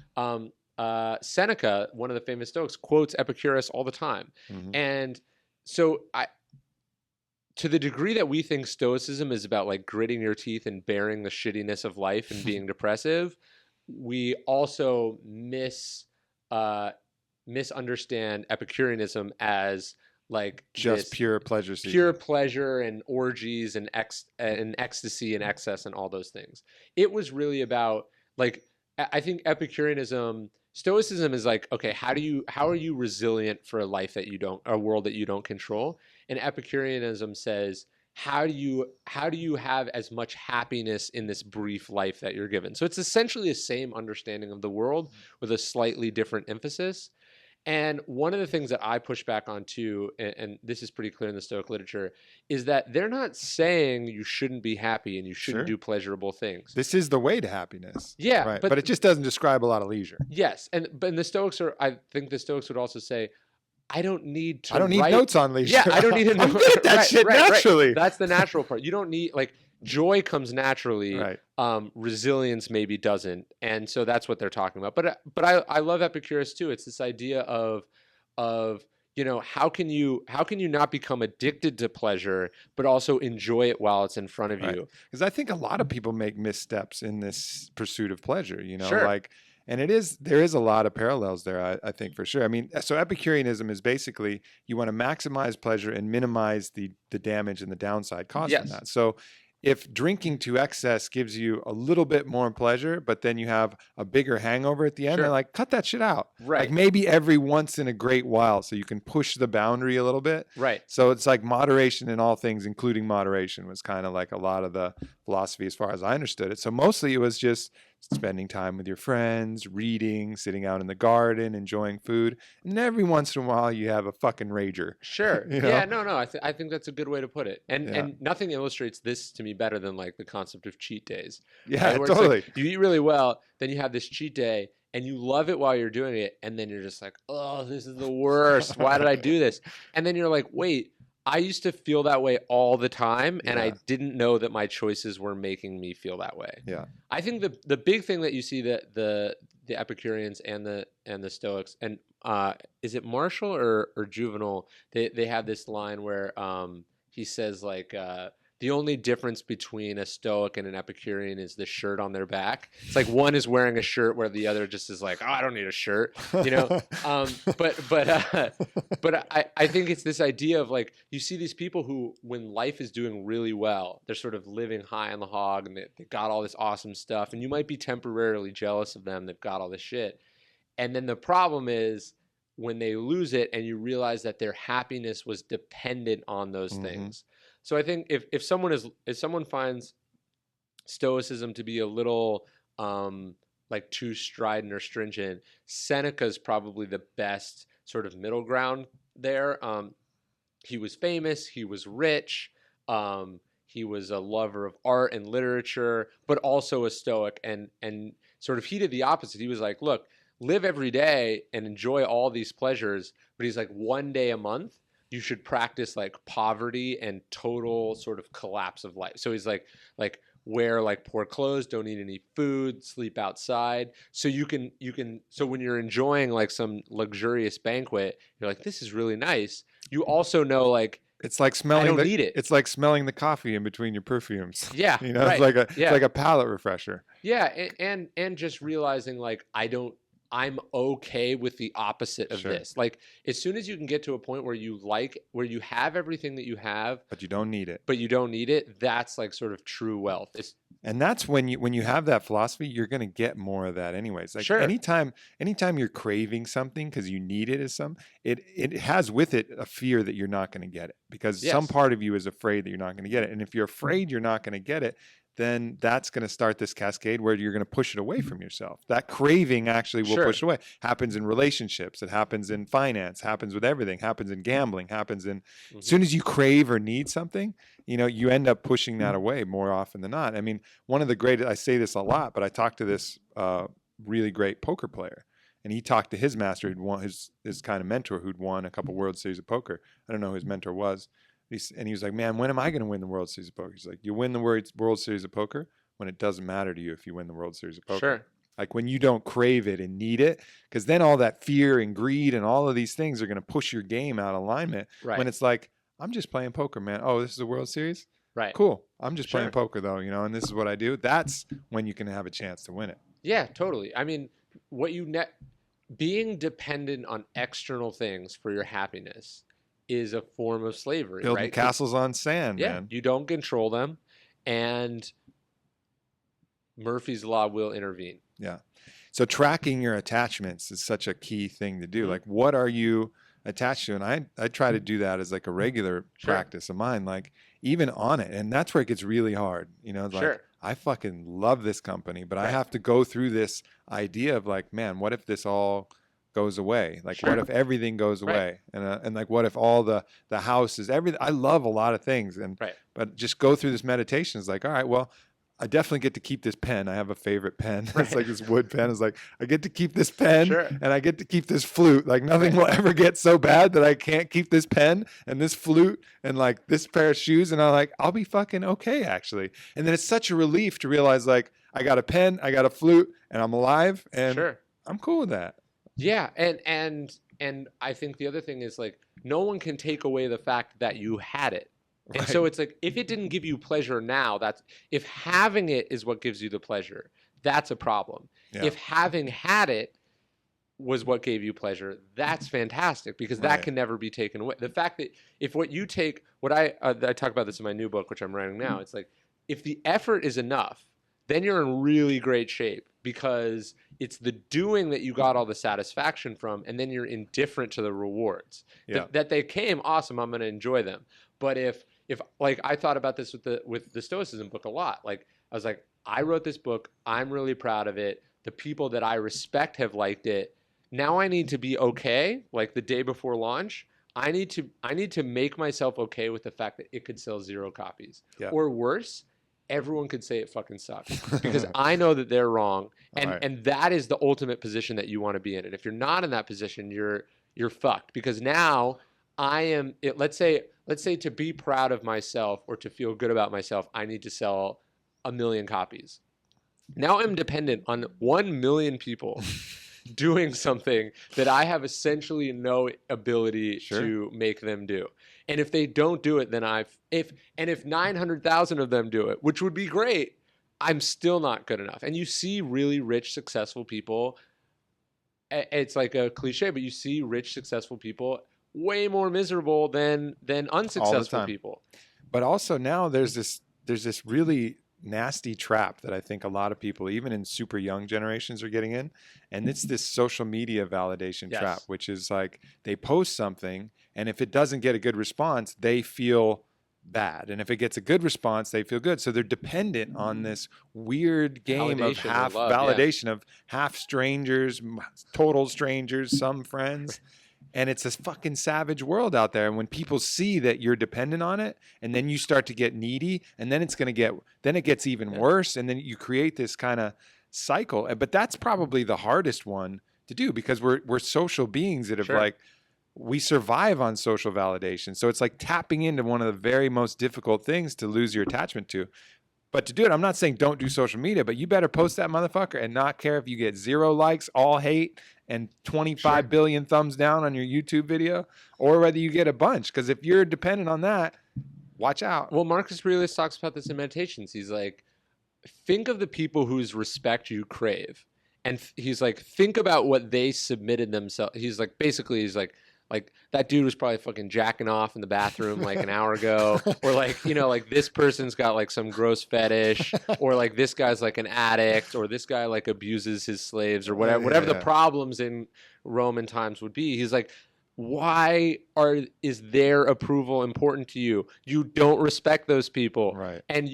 Seneca, one of the famous Stoics, quotes Epicurus all the time. Mm-hmm. And to the degree that we think Stoicism is about like gritting your teeth and bearing the shittiness of life and being depressive, we also misunderstand Epicureanism as like just pure pleasure seeking. Pure pleasure and orgies and ecstasy and excess and all those things. It was really about like, I think Epicureanism, Stoicism is like, okay, how are you resilient for a life that a world that you don't control? And Epicureanism says, how do you have as much happiness in this brief life that you're given? So it's essentially the same understanding of the world with a slightly different emphasis. And one of the things that I push back on too, and this is pretty clear in the Stoic literature, is that they're not saying you shouldn't be happy and you shouldn't do pleasurable things. This is the way to happiness. Yeah. Right. But it just doesn't describe a lot of leisure. Yes. But the Stoics I think the Stoics would also say, I don't need notes on leisure. Yeah, I don't need a note. I'm good at that shit naturally. Right. That's the natural part. You don't need, like, joy comes naturally. Right. Resilience maybe doesn't. And so that's what they're talking about. But I love Epicurus too. It's this idea of how can you not become addicted to pleasure but also enjoy it while it's in front of you? Because I think a lot of people make missteps in this pursuit of pleasure, Sure. like, and there is a lot of parallels there, I think, for sure. I mean, so Epicureanism is basically you want to maximize pleasure and minimize the damage and the downside caused from that. So if drinking to excess gives you a little bit more pleasure, but then you have a bigger hangover at the end, they're like, cut that shit out. Right. Like maybe every once in a great while, so you can push the boundary a little bit. Right. So it's like moderation in all things, including moderation, was kind of like a lot of the philosophy as far as I understood it. So mostly it was just spending time with your friends, reading, sitting out in the garden, enjoying food. And every once in a while you have a fucking rager. Sure. Yeah, no. I think that's a good way to put it. And nothing illustrates this to me better than like the concept of cheat days. Yeah, right? totally. Like, you eat really well, then you have this cheat day and you love it while you're doing it. And then you're just like, oh, this is the worst. Why did I do this? And then you're like, wait, I used to feel that way all the time, and I didn't know that my choices were making me feel that way. Yeah, I think the big thing that you see that the Epicureans and the Stoics, and is it Marshall or Juvenal? They have this line where he says like the only difference between a Stoic and an Epicurean is the shirt on their back. It's like one is wearing a shirt where the other just is like, oh, I don't need a shirt, But I think it's this idea of like, you see these people who, when life is doing really well, they're sort of living high on the hog and they got all this awesome stuff. And you might be temporarily jealous of them. They've got all this shit. And then the problem is when they lose it and you realize that their happiness was dependent on those things. So I think if someone finds Stoicism to be a little like too strident or stringent, Seneca's probably the best sort of middle ground there. He was famous, he was rich, he was a lover of art and literature, but also a Stoic, and sort of he did the opposite. He was like, look, live every day and enjoy all these pleasures, but he's like, one day a month you should practice like poverty and total sort of collapse of life. So he's like wear like poor clothes, don't eat any food, sleep outside. So you can so when you're enjoying like some luxurious banquet, you're like, this is really nice. You also know like it's like smelling. I don't need it. It's like smelling the coffee in between your perfumes. Yeah, right. It's like a palate refresher. Yeah, and just realizing like I'm okay with the opposite of this. Like as soon as you can get to a point where you have everything that you have, but you don't need it. That's like sort of true wealth. And that's when you have that philosophy, you're going to get more of that anyways. Like anytime you're craving something because you need it it has with it a fear that you're not going to get it, because some part of you is afraid that you're not going to get it. And if you're afraid you're not going to get it, then that's going to start this cascade where you're going to push it away from yourself. That craving actually will push it away. Happens in relationships. It happens in finance. Happens with everything. Happens in gambling. Happens in as soon as you crave or need something, you end up pushing that away more often than not. I mean, one of the greatest, I say this a lot, but I talked to this really great poker player, and he talked to his master who'd won, his kind of mentor who'd won a couple World Series of Poker. I don't know who his mentor was. And he was like, man, when am I going to win the World Series of Poker? He's like, you win the World Series of Poker when it doesn't matter to you if you win the World Series of Poker. Sure. Like when you don't crave it and need it, because then all that fear and greed and all of these things are going to push your game out of alignment. Right. When it's like, I'm just playing poker, man. Oh, this is a World Series? Right. Cool. I'm just Sure. playing poker though, you know, and this is what I do. That's when you can have a chance to win it. Yeah, totally. I mean, being dependent on external things for your happiness is a form of slavery, Building right? castles on sand, Yeah, man. you don't control them, and Murphy's Law will intervene. Yeah. So tracking your attachments is such a key thing to do. Mm-hmm. Like, what are you attached to? And I try to do that as like a regular practice of mine, like even on it. And that's where it gets really hard. You know, like I fucking love this company, but I have to go through this idea of like, man, what if this all goes away? Like, what if everything goes away? And like, what if all the house is everything? I love a lot of things. And, but just go through this meditation is like, all right, well, I definitely get to keep this pen. I have a favorite pen. It's like this wood pen. It's like, I get to keep this pen and I get to keep this flute. Like nothing will ever get so bad that I can't keep this pen and this flute and like this pair of shoes. And I'm like, I'll be fucking okay, actually. And then it's such a relief to realize like, I got a pen, I got a flute, and I'm alive and I'm cool with that. Yeah. And I think the other thing is like, no one can take away the fact that you had it. And so it's like, if it didn't give you pleasure now, if having it is what gives you the pleasure, that's a problem. Yeah. If having had it was what gave you pleasure, that's fantastic because that can never be taken away. The fact that if what you take, I talk about this in my new book, which I'm writing now, it's like, if the effort is enough, then you're in really great shape because it's the doing that you got all the satisfaction from, and then you're indifferent to the rewards. Yeah. That they came, awesome, I'm going to enjoy them. But if like I thought about this with the Stoicism book a lot. Like I was like, I wrote this book. I'm really proud of it. The people that I respect have liked it. Now I need to be okay. Like the day before launch, I need to make myself okay with the fact that it could sell 0 copies. Yeah. Or worse, everyone could say it fucking sucks because I know that they're wrong. And that is the ultimate position that you want to be in. And if you're not in that position, you're fucked because now let's say to be proud of myself or to feel good about myself, I need to sell 1 million copies. Now I'm dependent on 1 million people doing something that I have essentially no ability to make them do. And if they don't do it, then if 900,000 of them do it, which would be great, I'm still not good enough. And you see really rich, successful people. It's like a cliche, but you see rich, successful people way more miserable than unsuccessful people. But also now there's this really nasty trap that I think a lot of people, even in super young generations, are getting in. And it's this social media validation trap, which is like they post something and if it doesn't get a good response, they feel bad. And if it gets a good response, they feel good. So they're dependent on this weird game of validation of half strangers, total strangers, some friends. And it's this fucking savage world out there. And when people see that you're dependent on it, and then you start to get needy, and then it gets even worse. And then you create this kind of cycle. But that's probably the hardest one to do because we're social beings that have we survive on social validation. So it's like tapping into one of the very most difficult things to lose your attachment to. But to do it, I'm not saying don't do social media, but you better post that motherfucker and not care if you get 0 likes, all hate, and 25 billion thumbs down on your YouTube video, or whether you get a bunch. Because if you're dependent on that, watch out. Well, Marcus Aurelius talks about this in Meditations. He's like, think of the people whose respect you crave. And he's like, think about what they submitted themselves. He's like, that dude was probably fucking jacking off in the bathroom like an hour ago. Or like, like this person's got like some gross fetish. Or like this guy's like an addict. Or this guy like abuses his slaves or whatever the problems in Roman times would be. He's like, why is their approval important to you? You don't respect those people. Right. And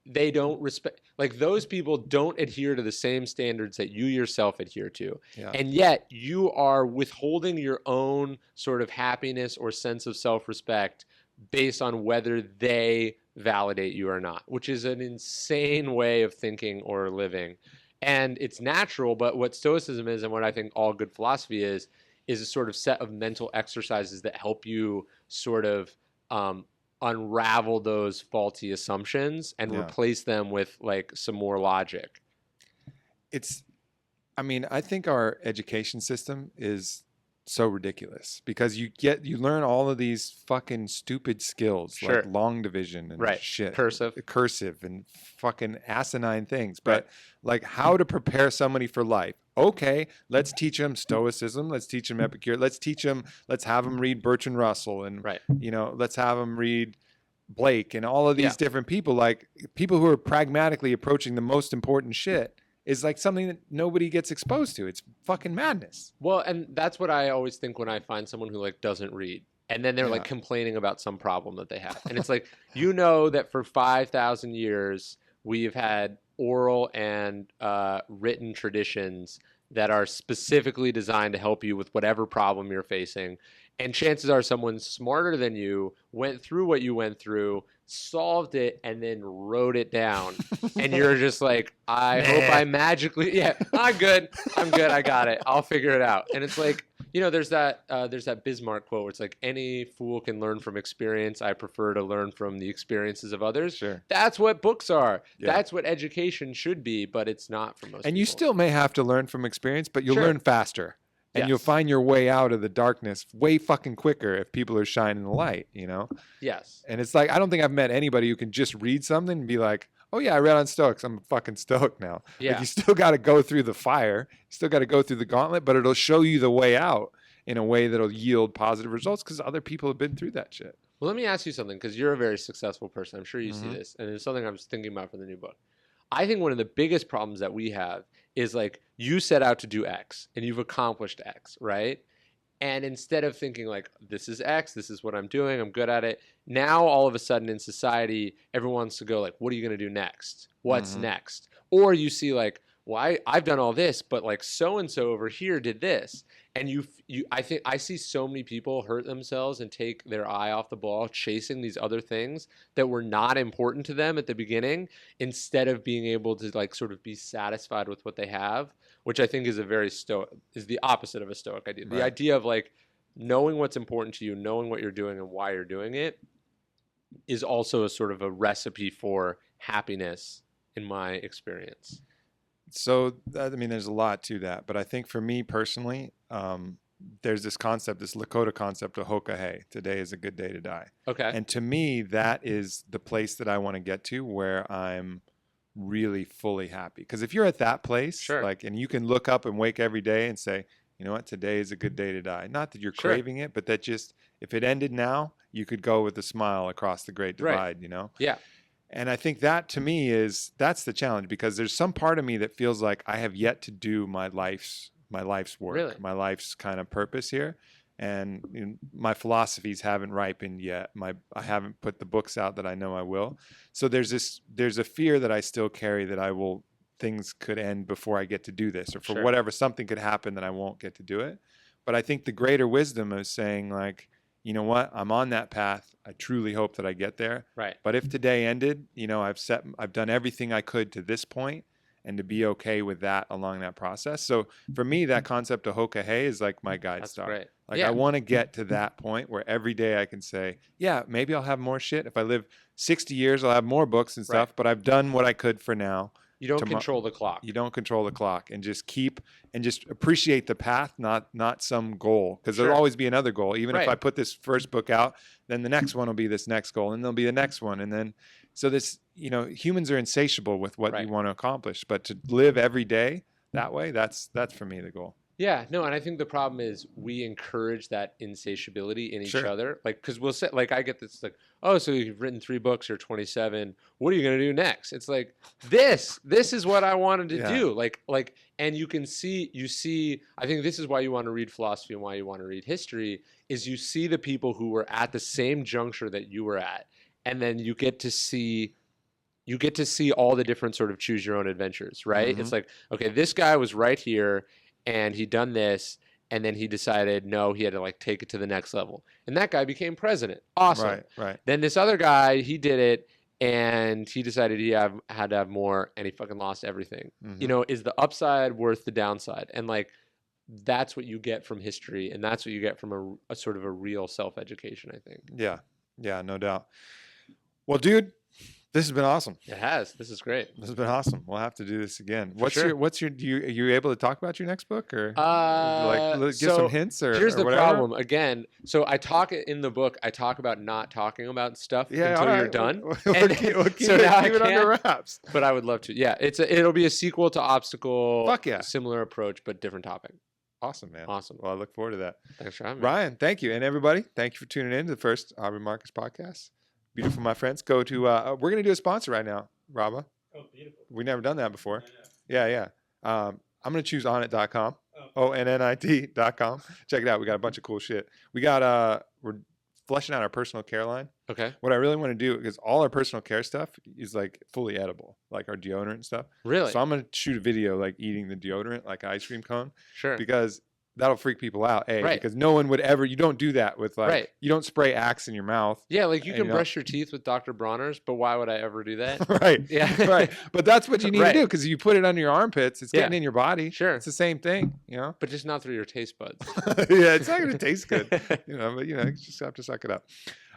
they don't respect, like those people don't adhere to the same standards that you yourself adhere to. Yeah. And yet you are withholding your own sort of happiness or sense of self-respect based on whether they validate you or not, which is an insane way of thinking or living. And it's natural, but what Stoicism is and what I think all good philosophy is a sort of set of mental exercises that help you sort of unravel those faulty assumptions and replace them with like some more logic. It's I mean, I think our education system is so ridiculous because you learn all of these fucking stupid skills like Sure. long division and Right. shit, Cursive. and fucking asinine things. Right. But like how to prepare somebody for life. Okay, let's teach them Stoicism. Let's teach them Epicure. Let's have them read Bertrand Russell and, Right. let's have them read Blake and all of these Yeah. different people, like people who are pragmatically approaching the most important shit is like something that nobody gets exposed to. It's fucking madness. Well, and that's what I always think when I find someone who like doesn't read. And then they're Yeah. like complaining about some problem that they have. And it's like, you know that for 5,000 years, we've had oral and written traditions that are specifically designed to help you with whatever problem you're facing. And chances are someone smarter than you went through what you went through, solved it, and then wrote it down. And you're just like, I hope I magically, yeah, I'm good. I got it. I'll figure it out. And it's like, there's that Bismarck quote where it's like, any fool can learn from experience. I prefer to learn from the experiences of others. Sure. That's what books are. Yeah. That's what education should be, but it's not for most And people. you still may have to learn from experience, but you'll Sure. learn faster. And Yes. you'll find your way out of the darkness way fucking quicker if people are shining the light, Yes. And it's like, I don't think I've met anybody who can just read something and be like, oh yeah, I read on Stoics. I'm a fucking Stoic now. Yeah. Like you still got to go through the fire. You still got to go through the gauntlet, but it'll show you the way out in a way that'll yield positive results because other people have been through that shit. Well, let me ask you something because you're a very successful person. I'm sure you Mm-hmm. see this. And it's something I was thinking about for the new book. I think one of the biggest problems that we have is like you set out to do X and you've accomplished X, right? And instead of thinking like, this is X, this is what I'm doing, I'm good at it. Now, all of a sudden in society, everyone wants to go like, what are you going to do next? What's Mm-hmm. next? Or you see like, well, I've done all this, but like so-and-so over here did this. And I think I see so many people hurt themselves and take their eye off the ball chasing these other things that were not important to them at the beginning instead of being able to like sort of be satisfied with what they have, which I think is is the opposite of a Stoic idea. Right. The idea of like knowing what's important to you, knowing what you're doing and why you're doing it is also a sort of a recipe for happiness in my experience. So, I mean, there's a lot to that, but I think for me personally, there's this concept, this Lakota concept of hokahe. Today is a good day to die. Okay. And to me, that is the place that I want to get to where I'm really fully happy. Because if you're at that place, Sure. and you can look up and wake every day and say, you know what, today is a good day to die. Not that you're Sure. craving it, but that just, if it ended now, you could go with a smile across the great divide, Right. Yeah. And I think that to me that's the challenge because there's some part of me that feels like I have yet to do my life's work, Really? my life's kind of purpose here. And my philosophies haven't ripened yet. I haven't put the books out that I know I will. So there's a fear that I still carry that things could end before I get to do this, or for Sure. whatever, something could happen that I won't get to do it. But I think the greater wisdom is saying like, you know what, I'm on that path. I truly hope that I get there. Right. But if today ended, I've done everything I could to this point, and to be okay with that along that process. So for me, that concept of hokahe is like my guide That's star. great. Like Yeah. I want to get to that point where every day I can say, yeah, maybe I'll have more shit. If I live 60 years, I'll have more books and stuff, Right. but I've done what I could for now. You don't control the clock. You don't control the clock, and just appreciate the path, not some goal. Because Sure. there'll always be another goal. Even if Right. I put this first book out, then the next one will be this next goal, and there'll be the next one. And then, so this, humans are insatiable with what Right. you want to accomplish, but to live every day that way, that's for me the goal. Yeah, no, and I think the problem is we encourage that insatiability in each Sure. other. Like, because we'll say, like, I get this, like, oh, so you've written 3 books, you're 27. What are you gonna do next? It's like this is what I wanted to Yeah. do. Like, and you see. I think this is why you want to read philosophy and why you want to read history. Is you see the people who were at the same juncture that you were at, and then you get to see all the different sort of choose your own adventures, right? Mhm. It's like, okay, this guy was right here and he'd done this, and then he decided, no, he had to like take it to the next level. And that guy became president. Awesome. Right. Then this other guy, he did it and he decided he had to have more and he fucking lost everything. Mhm. Is the upside worth the downside? And like, that's what you get from history, and that's what you get from a sort of a real self-education, I think. Yeah, no doubt. Well, dude, This has been awesome. It has. This is great. This has been awesome. We'll have to do this again. sure. What's your are you able to talk about your next book, or give So some hints, or here's or the whatever? problem. Again, so I talk in the book. I talk about not talking about stuff until all right. you're done. We'll keep so now I it under can't, wraps. but I would love to. Yeah, it'll be a sequel to Obstacle. Fuck yeah. Similar approach, but different topic. Awesome, man. Awesome. Well, I look forward to that. Thanks for having me. Ryan, thank you, and everybody, thank you for tuning in to the first Aubrey Marcus podcast. Beautiful, my friends. Go to we're gonna do a sponsor right now, Raba. Oh, beautiful. We've never done that before. I know. Yeah. I'm gonna choose onnit.com. ONNIT.com. Check it out. We got a bunch of cool shit. We got we're fleshing out our personal care line. Okay. What I really want to do, because all our personal care stuff is like fully edible, like our deodorant and stuff. Really? So I'm gonna shoot a video like eating the deodorant, like an ice cream cone, Sure. because that'll freak people out. Right. Because no one would ever. You don't do that with like. Right. You don't spray Axe in your mouth. Yeah, like you And can you know- brush your teeth with Dr. Bronner's, but why would I ever do that? Right. Yeah. Right. But that's what you need Right. to do, because you put it under your armpits. It's Yeah. getting in your body. Sure. It's the same thing. You know. But just not through your taste buds. Yeah, it's not going to taste good, but you just have to suck it up.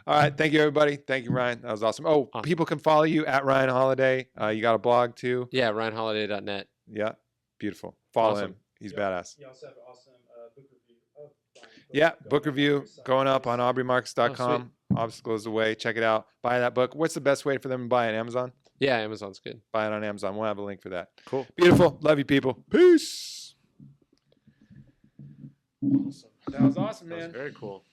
All right, thank you, everybody. Thank you, Ryan. That was awesome. Oh, Awesome. people can follow you at Ryan Holiday. You got a blog too. Yeah, RyanHoliday.net. Yeah, beautiful. Follow Awesome. him. He's badass. You also have an awesome book review of Brian's book Yeah, going book on review your site. going up on AubreyMarcus.com. Obstacles away. Check it out. Buy that book. What's the best way for them to buy it? Amazon. Yeah, Amazon's good. Buy it on Amazon. We'll have a link for that. Cool. Beautiful. Love you, people. Peace. Awesome. That was awesome, That was man. very cool.